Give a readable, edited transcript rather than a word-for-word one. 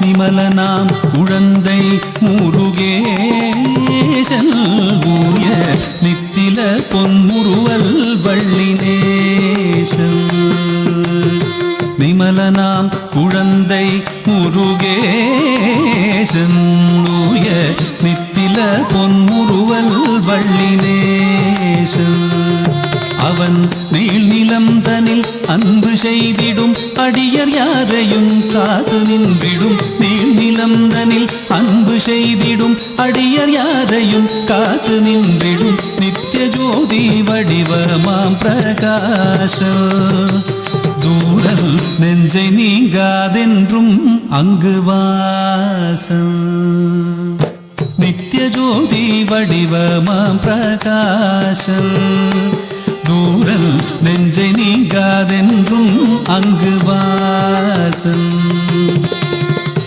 நிமலனாம் குழந்தை முருகேசன் தூய நித்தில பொன்முறுவல் வள்ளினேசன் நிமலனாம் குழந்தை முருகேசன் தூய நித்தில பொன்முறுவல் வள்ளினேசன் அவன் நீள்நிலம் தனில் அன்பு செய்திடும் அடியர் யாரையும் காத்து நின்றிடும் நீள்நிலம் தனில் அன்பு செய்திடும் அடியர் யாரையும் காத்து நின்றிடும் நித்திய ஜோதி வடிவமாம் பிரகாச தூரல் நெஞ்சை நீங்காதென்றும் அங்கு வாசம் நித்திய ஜோதி வடிவமாம் பிரகாசம் தூரல் நெஞ்சை நீங்காதென்றும் அங்கு வாசம்